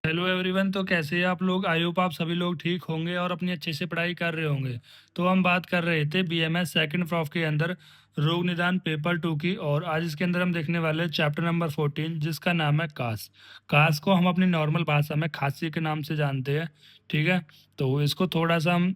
Hello everyone. तो कैसे हैं आप लोग? आई होप आप सभी लोग ठीक होंगे और अपनी अच्छे से पढ़ाई कर रहे होंगे। तो हम बात कर रहे थे बीएमएस सेकंड प्रॉफ के अंदर रोग निदान पेपर 2 की, और आज इसके अंदर हम देखने वाले हैं चैप्टर नंबर 14 जिसका नाम है कास। कास को हम अपनी नॉर्मल भाषा में खांसी के नाम से जानते हैं। ठीक है, तो इसको थोड़ा सा हम,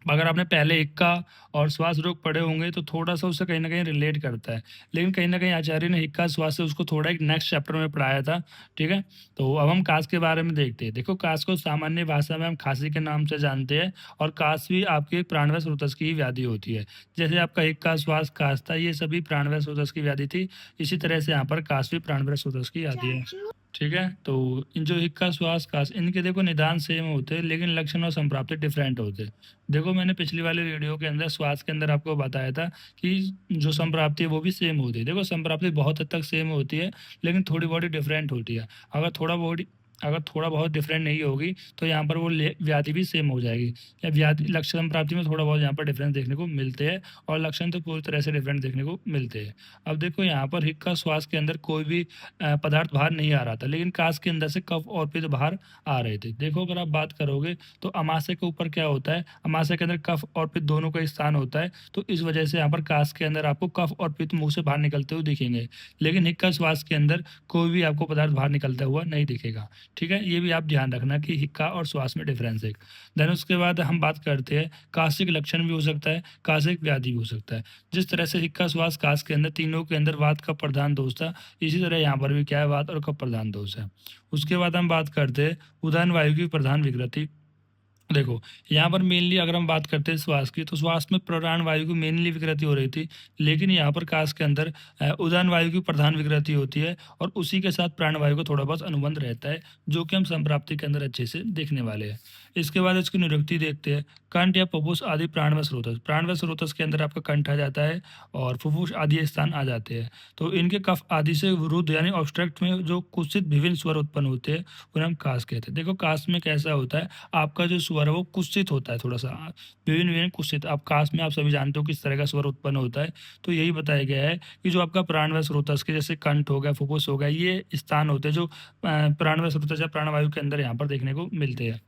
अगर आपने पहले इक्का और श्वास रोग पढ़े होंगे तो थोड़ा सा उससे कहीं ना कहीं रिलेट करता है, लेकिन कहीं ना कहीं आचार्य ने इक्का श्वास से उसको थोड़ा एक नेक्स्ट चैप्टर में पढ़ाया था। ठीक है, तो अब हम कास के बारे में देखते हैं। देखो, कास को सामान्य भाषा में हम खांसी के नाम से जानते हैं, और कास भी आपके प्राणवायु स्रोतस की ही व्याधि होती है। जैसे आपका इक्का श्वास कास था, ये सभी प्राणवायु स्रोतस की व्याधि थी। इसी तरह से यहाँ पर कास भी प्राणवायु स्रोतस की व्याधि है। ठीक है, तो इन जो हिक्का श्वास कास, इनके देखो निदान सेम होते हैं, लेकिन लक्षण और संप्राप्ति डिफरेंट होते हैं। देखो, मैंने पिछली वाले वीडियो के अंदर श्वास के अंदर आपको बताया था कि जो संप्राप्ति है वो भी सेम होती है। देखो, संप्राप्ति बहुत हद तक सेम होती है, लेकिन थोड़ी बॉडी डिफरेंट होती है। अगर थोड़ा बहुत डिफरेंट नहीं होगी तो यहाँ पर वो व्याधि भी सेम हो जाएगी। या व्याधि लक्षण संप्राप्ति में थोड़ा बहुत यहाँ पर डिफरेंस देखने को मिलते हैं, और लक्षण तो पूरी तरह से डिफरेंट देखने को मिलते हैं। अब देखो, यहाँ पर हिक्का श्वास के अंदर कोई भी पदार्थ बाहर नहीं आ रहा था, लेकिन कास के अंदर से कफ और पित्त बाहर आ रहे थे। देखो, अगर आप बात करोगे तो अमाशय के ऊपर क्या होता है, अमाशय के अंदर कफ और पित्त दोनों का स्थान होता है, तो इस वजह से यहाँ पर कास के अंदर आपको कफ और पित्त मुंह से बाहर निकलते हुए दिखेंगे। लेकिन हिक्का श्वास के अंदर कोई भी आपको पदार्थ बाहर निकलता हुआ नहीं दिखेगा। ठीक है, ये भी आप ध्यान रखना कि हिक्का और श्वास में डिफरेंस है। देन उसके बाद हम बात करते हैं, कासिक लक्षण भी हो सकता है, कासिक व्याधि भी हो सकता है। जिस तरह से हिक्का श्वास कास के अंदर तीनों के अंदर वात का प्रधान दोष था, इसी तरह यहाँ पर भी क्या है, वात और कफ प्रधान दोष है। उसके बाद हम बात करते हैं उदाहरण वायु की प्रधान विकृति। देखो, यहाँ पर मेनली अगर हम बात करते हैं श्वास की, तो श्वास में प्राण वायु की मेनली विकृति हो रही थी, लेकिन यहाँ पर कास के अंदर उदान वायु की प्रधान विकृति होती है, और उसी के साथ प्राण वायु को थोड़ा बहुत अनुबंध रहता है, जो कि हम संप्राप्ति के अंदर अच्छे से देखने वाले हैं। इसके बाद इसकी निरुक्ति देखते हैं। कंठ या फुफ्फुस आदि प्राणव स्रोतस, प्राणव स्रोतस के अंदर आपका कंठ आ जाता है, और फुफ्फुस आदि स्थान आ जाते हैं। तो इनके कफ आदि से रुद्ध यानी ऑब्स्ट्रक्ट में जो कुत्सित विभिन्न स्वर उत्पन्न होते हैं, उन्हें हम कास कहते हैं। देखो, कास में कैसा होता है, आपका जो स्वर है वो कुत्सित होता है, थोड़ा सा विभिन्न विभिन्न कुत्सित। आप कास में आप सभी जानते हो किस तरह का स्वर उत्पन्न होता है। तो यही बताया गया है कि जो आपका प्राणवायु स्रोतस के, जैसे कंठ हो गया, फुफ्फुस हो गया, ये स्थान होते हैं जो प्राणवायु स्रोतस या प्राणवायु के अंदर यहाँ पर देखने को मिलते हैं।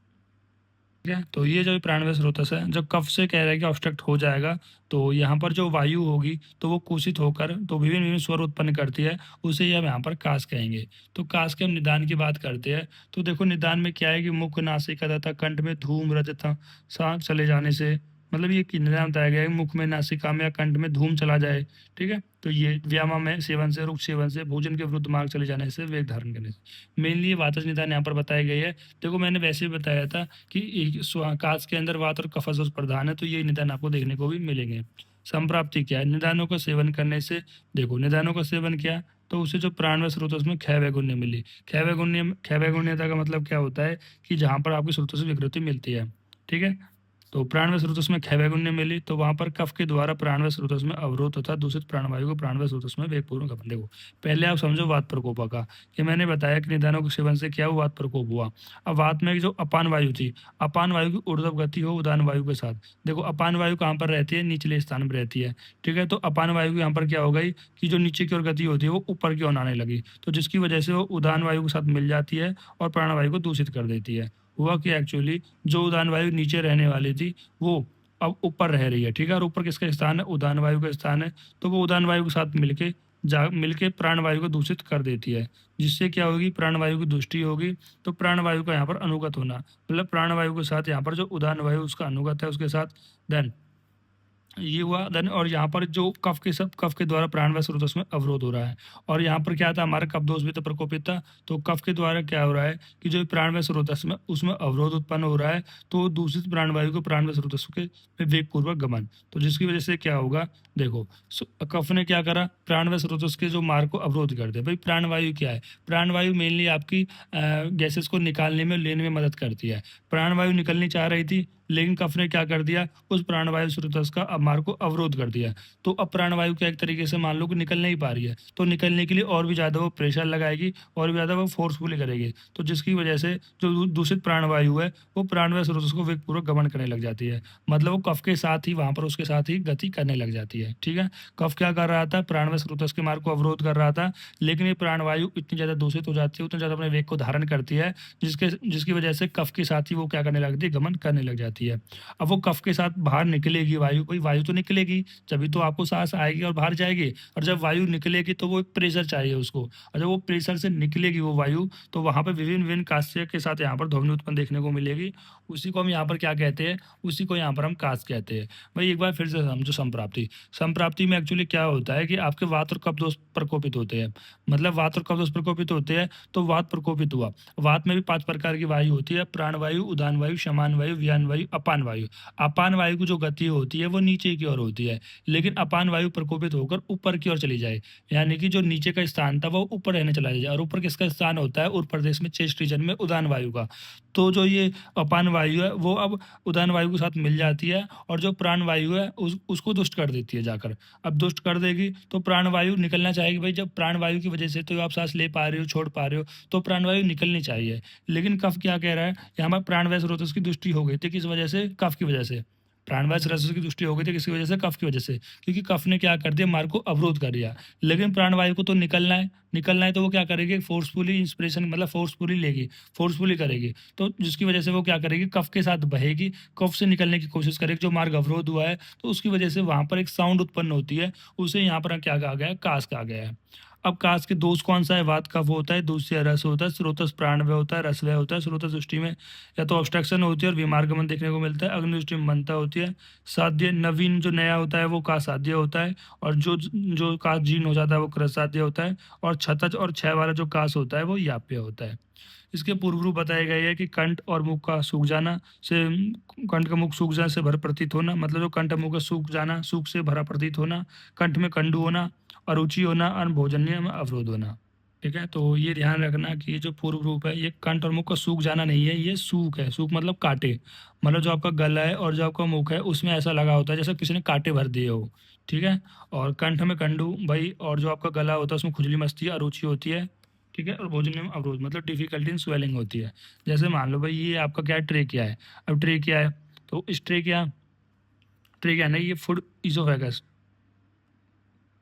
ठीक है, तो ये जो प्राणवायु स्रोतस है, जब कफ से कह रहा है कि ऑब्स्ट्रक्ट हो जाएगा, तो यहाँ पर जो वायु होगी तो वो कुशित होकर तो विभिन्न विभिन्न स्वर उत्पन्न करती है, उसे ही हम यहाँ पर कास कहेंगे। तो कास के हम निदान की बात करते हैं। तो देखो, निदान में क्या है कि मुख, नासिका तथा कंठ में धूम, रजत, सांस चले जाने से, मतलब ये कि निदान बताया गया है कि मुख में, नासिका में या कंठ में धूम चला जाए। ठीक है, तो ये व्यायाम में सेवन से, रुक्ष सेवन से, भोजन के विरुद्ध मार्ग चले जाने से, वेग धारण करने से, मेनली ये वातज निदान यहाँ पर बताई गई है। देखो, मैंने वैसे भी बताया था कि कांच के अंदर वात और कफस दोष प्रधान है, तो ये निदान आपको देखने को भी मिलेंगे। संप्राप्ति क्या है, निदानों का सेवन करने से। देखो, निदानों का सेवन क्या, तो उसे जो प्राण व स्रोत उसमें क्षय वैगुण्य मिली। क्षय वैगुण्यता का मतलब क्या होता है कि जहाँ पर आपकी स्रोतों से विकृति मिलती है। ठीक है, तो प्राण व स्रोतस में क्षय वैगुण्य मिली, तो वहां पर कफ के द्वारा प्राण व स्रोतस में अवरोध तथा दूषित प्राणवायु को प्राण व स्रोतस में वेगपूर्ण गमन। देखो, पहले आप समझो वात प्रकोप का, कि मैंने बताया कि निदानों के सेवन से क्या हुआ, वात प्रकोप हुआ। अब वात में जो अपान वायु थी, अपान वायु की ऊर्ध्व गति हो उदान वायु के साथ। देखो, अपान वायु कहाँ पर रहती है, निचले स्थान पर रहती है। ठीक है, तो अपान वायु की यहाँ पर क्या हो गई कि जो नीचे की ओर गति होती है वो ऊपर की ओर आने लगी, तो जिसकी वजह से वो उदान वायु के साथ मिल जाती है और प्राणवायु को दूषित कर देती है। हुआ कि एक्चुअली जो उदान वायु नीचे रहने वाली थी, वो अब ऊपर रह रही है। ठीक है, और ऊपर किसका स्थान है, उदान वायु का स्थान है, तो वो उदान वायु के साथ मिलके प्राण वायु को दूषित कर देती है, जिससे क्या होगी, प्राण वायु की दुष्टि होगी। तो प्राण वायु का यहाँ पर अनुगत होना, मतलब प्राण वायु के साथ यहाँ पर जो उदान वायु उसका अनुगत है उसके साथ, देन ये हुआ। देन और यहाँ पर जो कफ के द्वारा प्राण व स्रोत में अवरोध हो रहा है, और यहाँ पर क्या था, हमारा कफ दोष भी तो प्रकोपित था। तो कफ के द्वारा क्या हो रहा है कि जो प्राण व स्रोत में उसमें अवरोध उत्पन्न हो रहा है, तो दूषित प्राणवायु को प्राण व स्रोत के वेग पूर्वक गमन, तो जिसकी वजह से क्या होगा, देखो, कफ ने क्या करा, प्राण व स्रोत के जो मार्ग को अवरोध कर दिया। भाई, प्राणवायु क्या है, प्राणवायु मेनली आपकी गैसेस को निकालने में, लेने में मदद करती है। प्राणवायु निकलनी चाह रही थी, लेकिन कफ ने क्या कर दिया, उस प्राणवायु स्रोतस का मार्ग को अवरोध कर दिया। तो अब प्राणवायु क्या एक तरीके से मान लो कि निकल नहीं पा रही है, तो निकलने के लिए और भी ज़्यादा वो प्रेशर लगाएगी और भी ज़्यादा वो फोर्सफुली करेगी, तो जिसकी वजह से जो दूषित प्राणवायु है वो प्राणवायु स्रोतस को वेगपूर्वक गमन करने लग जाती है। मतलब वो कफ के साथ ही वहाँ पर उसके साथ ही गति करने लग जाती है। ठीक है, कफ क्या कर रहा था, प्राणवायु स्रोतस के मार्ग को अवरोध कर रहा था, लेकिन ये प्राणवायु इतनी ज़्यादा दूषित हो जाती है, उतना ज़्यादा अपने वेग को धारण करती है, जिसकी वजह से कफ के साथ ही वो क्या करने लगती है, गमन करने लग जाती है। अब वो कफ के साथ बाहर निकलेगी वायु, भाई वायु तो निकलेगी, तभी तो आपको सांस आएगी और बाहर जाएगी, और जब वायु निकलेगी तो वो एक प्रेशर चाहिए उसको, और जब वो प्रेशर से निकलेगी वो वायु, तो वहाँ पे विभिन्न विभिन्न कास्य के साथ यहाँ पर ध्वनि उत्पन्न देखने को मिलेगी। उसी को हम यहाँ पर क्या कहते हैं, उसी को यहाँ पर हम कास कहते हैं। भाई एक बार फिर से समझो संप्राप्ति। संप्राप्ति में एक्चुअली क्या होता है कि आपके वात और कफ दोष प्रकोपित होते हैं, मतलब वात और कफ दोष प्रकोपित होते हैं, तो वात प्रकोपित हुआ। वात में भी 5 प्रकार की वायु होती है, प्राणवायु, उदान वायु, शमान वायु, व्यान वायु, अपान वायु। अपान वायु की जो गति होती है वो नीचे की ओर होती है, लेकिन अपान वायु प्रकोपित होकर ऊपर की ओर चली जाए, यानी कि जो नीचे का स्थान था वो ऊपर रहने चला जाए। और ऊपर किसका स्थान होता है, उत्तर प्रदेश में चेस्ट रीजन में उदान वायु का। तो जो ये अपान वायु है वो अब उदान वायु के साथ मिल जाती है, और जो प्राण वायु है उसको दुष्ट कर देती है जाकर। अब दुष्ट कर देगी तो प्राण वायु निकलना चाहेगी, भाई जब प्राण वायु की वजह से तो आप सांस ले पा रहे हो, छोड़ पा रहे हो, तो प्राण वायु निकलनी चाहिए। लेकिन कफ क्या कह रहा है, यहाँ पर प्राणवायु स्रोत की दृष्टि हो गई थी, किस वजह से, कफ की वजह से। प्राणवायु स्रोत की दृष्टि हो गई थी किसकी वजह से, कफ की वजह से, क्योंकि कफ ने क्या कर दिया, मार्ग को अवरोध कर दिया। लेकिन प्राणवायु को तो निकलना है, निकलना है, तो वो क्या करेगी, फोर्सफुली इंस्पिरेशन, मतलब फोर्सफुली लेगी, फोर्सफुली करेगी, तो जिसकी वजह से वो क्या करेगी, कफ के साथ बहेगी, कफ से निकलने की कोशिश करेगी। जो मार्ग अवरोध हुआ है तो उसकी वजह से वहाँ पर एक साउंड उत्पन्न होती है, उसे यहाँ पर क्या कहा गया है, कास कहा गया है। अब कास के दोष कौन सा है, वात कफ होता है, दूसरा रस होता है, स्रोतस प्राणव्यय होता है, रसव्यय होता है। स्रोतस दृष्टि में या तो ऑब्स्ट्रक्शन होती है और विमार्गमन देखने को मिलता है, अग्नि दृष्टि में मनता होती है। साध्य नवीन जो नया होता है वो का साध्य होता है, और जो जो कास जीर्ण हो जाता है वो क्रस साध्य होता है, और छतज और छह वाला जो कास होता है वो याप्य होता है। इसके पूर्व रूप बताए गए हैं कि कंठ और मुख का सूख जाना से, कंठ का मुख सूख जाने से भर प्रतीत होना, मतलब जो कंठ मुख का सूख जाना, सूख से भरा प्रतीत होना, कंठ में कंडू होना, अरुचि होना, अनभोजनीय में अवरोध होना। ठीक है, तो ये ध्यान रखना कि ये जो पूर्व रूप है ये कंठ और मुख का सूख जाना नहीं है, ये सूख है। सूख मतलब कांटे, मतलब जो आपका गला है और जो आपका मुख है उसमें ऐसा लगा होता है जैसे किसी ने कांटे भर दिए हो। ठीक है, और कंठ में कंडू भाई, और जो आपका गला होता है उसमें खुजली मस्ती, अरुचि होती है। ठीक है, और भोजन में अवरोध मतलब डिफिकल्टी इन स्वेलिंग होती है। जैसे मान लो भाई ये आपका क्या है, ट्रे क्या है। अब ट्रे क्या है, तो इस ट्रे क्या है ना, ये फूड इजोफेगस,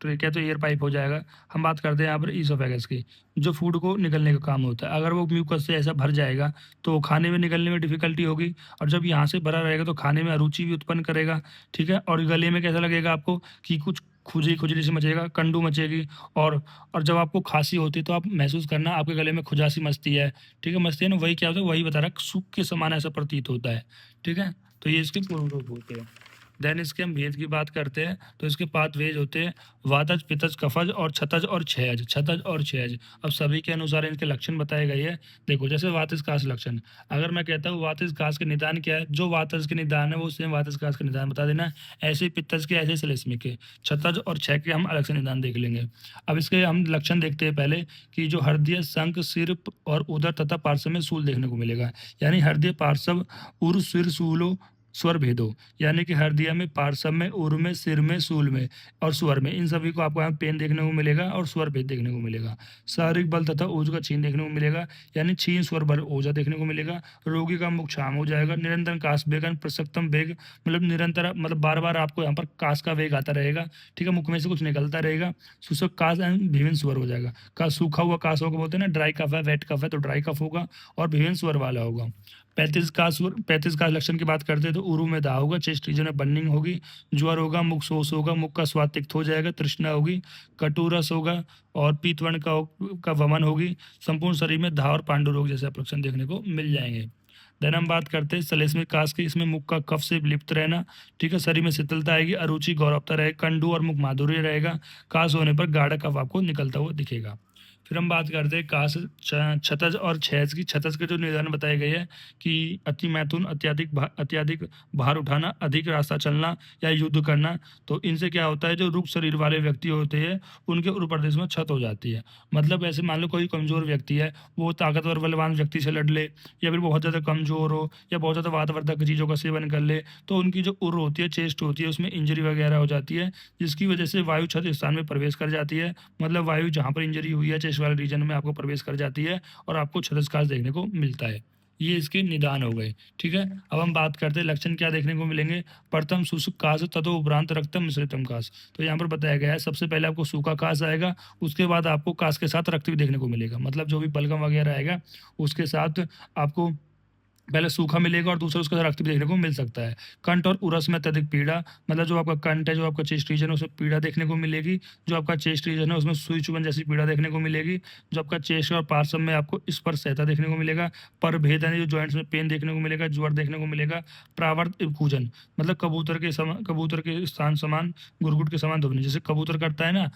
ट्रे क्या तो एयर पाइप हो जाएगा। हम बात करते हैं यहाँ पर ईसोफेगस की, जो फूड को निकलने का काम होता है। अगर वो म्यूकस से ऐसा भर जाएगा तो खाने में निकलने में डिफिकल्टी होगी, और जब यहाँ से भरा रहेगा तो खाने में अरुचि भी उत्पन्न करेगा। ठीक है, और गले में कैसा लगेगा आपको कि कुछ खुजली खुजली से मचेगा, कंडू मचेगी, और जब आपको खांसी होती है तो आप महसूस करना आपके गले में खुजासी मचती है। ठीक है, मचती है ना, वही क्या होता है, वही बता रहा है, सूख के समान ऐसा प्रतीत होता है। ठीक है, तो ये इसके पूर्व रूप होते हैं। देन इसके हम भेद की बात करते हैं, तो इसके 5 भेद होते हैं, वातज, पित्तज, कफज और छतज और क्षयज, छतज और क्षयज। अब सभी के अनुसार इनके लक्षण बताए गए हैं। देखो जैसे वातज काश लक्षण, अगर मैं कहता हूँ वातज काश के निदान क्या है, जो वातज के निदान है वो सेम वातज काश के निदान बता देना। ऐसे ही पित्तज के, ऐसे श्लेष्मिक के, छतज और क्षय के हम अलग से निदान देख लेंगे। अब इसके हम लक्षण देखते हैं पहले, कि जो हृदय, शंख, सिर और उदर तथा पार्श्व में सूल देखने को मिलेगा, यानी हृदय, पार्श्व, उर, सिर, सूलो, स्वर भेदो, यानी कि हृदय में, पार्श्व में, उर में, सिर में, सूल में और स्वर में, इन सभी को आपको यहाँ पेन देखने को मिलेगा और स्वर भेद देखने को मिलेगा। शारीरिक बल तथा ओज का छीन देखने को मिलेगा, यानी छीन, स्वर, बल, ओजा देखने को मिलेगा। रोगी का मुख क्षाम हो जाएगा। निरंतर काश वेगन, प्रसक्तम वेग, मतलब निरंतर, मतलब बार बार आपको यहाँ पर काश का वेग आता रहेगा। ठीक है, मुख में से कुछ निकलता रहेगा। शुष्क काश एंड भिन्न स्वर हो जाएगा। काश सूखा हुआ काश होगा, बोलते हैं ना ड्राई कफ है, वेट कफ है, तो ड्राई कफ होगा और भिन्न स्वर वाला होगा। 35 का लक्षण की बात करते हैं तो उरु में दाह होगा, चेस्ट रीजन में बर्निंग होगी, ज्वर होगा, मुख शोष होगा, मुख का स्वाद तिक्त हो जाएगा, तृष्णा होगी, कटुरस होगा और पीतवर्ण का वमन होगी। संपूर्ण शरीर में दाह और पांडु रोग जैसे लक्षण देखने को मिल जाएंगे। देन हम बात करते हैं श्लेष्मिक काश की, इसमें मुख का कफ से लिप्त रहना। ठीक है, शरीर में शीतलता आएगी, अरुचि, गौरवता रहेगा, कंडू और मुख माधुर्य रहेगा। काश होने पर गाढ़ा कफ आपको निकलता हुआ दिखेगा। फिर हम बात करते हैं कास, छतज और छेज की। छतज के जो निदान बताए गए हैं कि अति मैथुन, अत्यधिक भार उठाना, अधिक रास्ता चलना या युद्ध करना। तो इनसे क्या होता है, जो रुक शरीर वाले व्यक्ति होते हैं उनके उर प्रदेश में छत हो जाती है। मतलब ऐसे मान लो कोई कमजोर व्यक्ति है, वो ताकतवर बलवान व्यक्ति से लड़ ले, या फिर बहुत ज़्यादा कमजोर हो, या बहुत ज़्यादा वातवर्धक चीज़ों का सेवन कर ले, तो उनकी जो उर होती है, चेस्ट होती है, उसमें इंजरी वगैरह हो जाती है, जिसकी वजह से वायु छत स्थान में प्रवेश कर जाती है। मतलब वायु जहाँ पर इंजरी हुई है चेस्ट वाले रीजन में आपको प्रवेश कर जाती है और आपको छत्रछाया देखने को मिलता है। ये इसके निदान हो गए। ठीक है, अब हम बात करते हैं लक्षण क्या देखने को मिलेंगे। प्रथम शुष्क काश, ततो उपरांत रक्तम मिश्रितम काश। तो यहाँ पर बताया गया है सबसे पहले आपको सूखा काश आएगा, उसके बाद आपको काश के साथ रक्त भी देखने को मिलेगा। मतलब जो भी बलगम वगैरह आएगा उसके साथ आपको पहले सूखा मिलेगा और दूसरा उसका रक्त भी देखने को मिल सकता है। कंठ और उरस में अत्यधिक पीड़ा, मतलब जो आपका कंठ है, जो आपका चेस्ट रीजन है, उसमें पीड़ा देखने को मिलेगी। जो आपका चेस्ट रीजन है उसमें सुई चुभन जैसी पीड़ा देखने को मिलेगी। जो आपका चेस्ट और पार्श्व में आपको स्पर्श सहता देखने को मिलेगा। परभेद यानी जो जॉइंट्स में पेन देखने को मिलेगा, ज्वर देखने को मिलेगा। प्रावर्त कूजन, मतलब कबूतर के स्थान समान गुरगुट के समान ध्वनि, जैसे कबूतर करता है ना,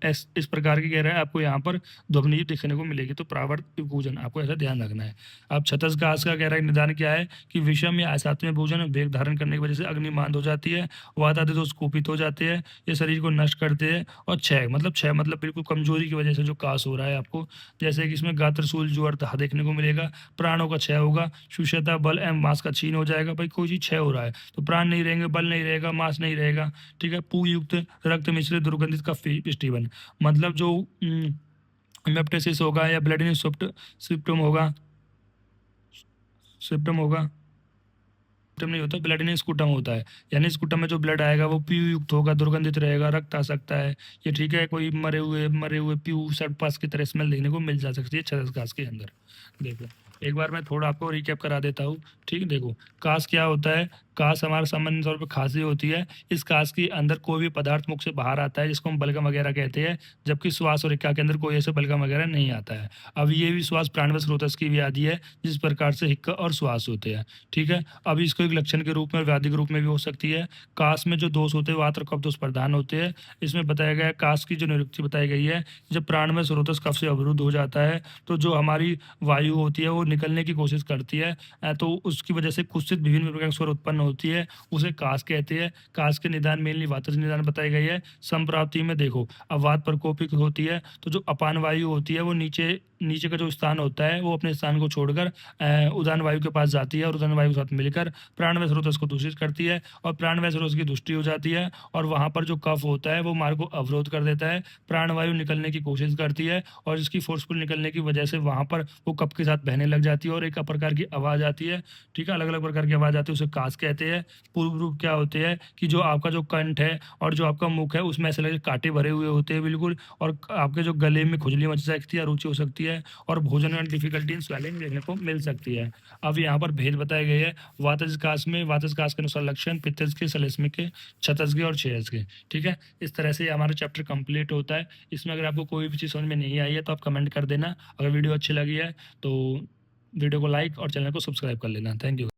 इस प्रकार की कह रहा है, आपको यहाँ पर ध्वनि देखने को मिलेगी। तो प्रावर्त कूजन आपको ऐसा ध्यान रखना है। अब छतस घास का गहरा निदान क्या है कि विषम या असात्विक भोजन वेग धारण करने की वजह से अग्निमांद हो जाती है, वात आदि दोष कुपित हो जाते हैं, ये शरीर को नष्ट करते हैं। और क्षय मतलब बिल्कुल कमजोरी की वजह से जो कास हो रहा है आपको, जैसे कि इसमें गात्रशूल ज्वर देखने को मिलेगा, प्राणों का क्षय होगा, शुष्यता बल एवं मांस का छीन हो जाएगा। भाई कोई चीज क्षय हो रहा है तो प्राण नहीं रहेंगे, बल नहीं रहेगा, मांस नहीं रहेगा। ठीक है, पूयुक्त रक्त मिश्रित दुर्गंधित का पिष्टिवन, मतलब जो मेप्टेसिस होगा या ब्लड इन सिप्टम होगा, सिप्टम होगा, स्कुटम नहीं होता, ब्लड इन स्कुटम होता है। यानी स्कुटम में जो ब्लड आएगा वो पीयू युक्त होगा, दुर्गंधित रहेगा, रक्त आ सकता है। ये ठीक है, कोई मरे हुए पीयू सरपास की तरह स्मेल देखने को मिल जा सकती है छरस घास के अंदर। देखो एक बार मैं थोड़ा आपको रिकैप करा देता हूँ। ठीक, देखो कास क्या होता है। कास हमारा सामान्य तौर पर खांसी होती है। इस कास के अंदर कोई भी पदार्थ मुख से बाहर आता है जिसको हम बलगम वगैरह कहते हैं, जबकि श्वास और रिक्का के अंदर कोई ऐसे बलगम वगैरह नहीं आता है। अब ये भी श्वास प्राणव स्रोतस की व्याधि है, जिस प्रकार से हिक्का और श्वास होते हैं। ठीक है, अब इसको एक लक्षण के रूप में, व्याधि के रूप में भी हो सकती है। कास में जो दोष होते हैं वो आत्र कफ दोष प्रधान होते हैं। इसमें बताया गया है कास की जो निरुक्ति बताई गई है, जब प्राणमय स्रोतस कफ से अवरुद्ध हो जाता है तो जो हमारी वायु होती है वो निकलने की कोशिश करती है, तो उसकी वजह से कुत्सित विभिन्न प्रकार के स्वर उत्पन्न होती है, उसे कास कहते हैं। कास के निदान मेनली वातज निदान बताई गई है। संप्राप्ति में देखो, अब वात प्रकोपित होती है तो जो अपान वायु होती है वो नीचे नीचे का जो स्थान होता है वो अपने स्थान को छोड़कर उदान वायु के पास जाती है और उदान वायु के साथ मिलकर प्राणवायु स्रोत को दूषित करती है और प्राणवायु स्रोत की दुष्टि हो जाती है और वहां पर जो कफ होता है वो मार्ग को अवरोध कर देता है, प्राणवायु निकलने की कोशिश करती है और इसकी फोर्सफुल निकलने की वजह से वहां पर वो कफ के साथ बहने लग जाती है और एक प्रकार की आवाज आती है। ठीक है, अलग अलग प्रकार की आवाज आती है, उसे कास कहते हैं। पूर्व रूप क्या होते हैं कि जो आपका जो कंठ है और जो आपका मुख है उसमें ऐसे लगे कांटे भरे हुए होते हैं बिल्कुल, और आपके जो गले में खुजली मच सकती है, रुचि हो सकती है और भोजन में डिफिकल्टी इन स्वेलिंग देखने को मिल सकती है। अब यहाँ पर भेद बताए गए हैं वातज कास में। वातज कास के अनुसार लक्षण पित्तज के, सलेस्मिक के, क्षतज के और क्षयज के। ठीक है, इस तरह से हमारा चैप्टर कंप्लीट होता है। इसमें अगर आपको कोई भी चीज़ समझ में नहीं आई है तो आप कमेंट कर देना। अगर वीडियो अच्छी लगी है तो वीडियो को लाइक और चैनल को सब्सक्राइब कर लेना। Thank you.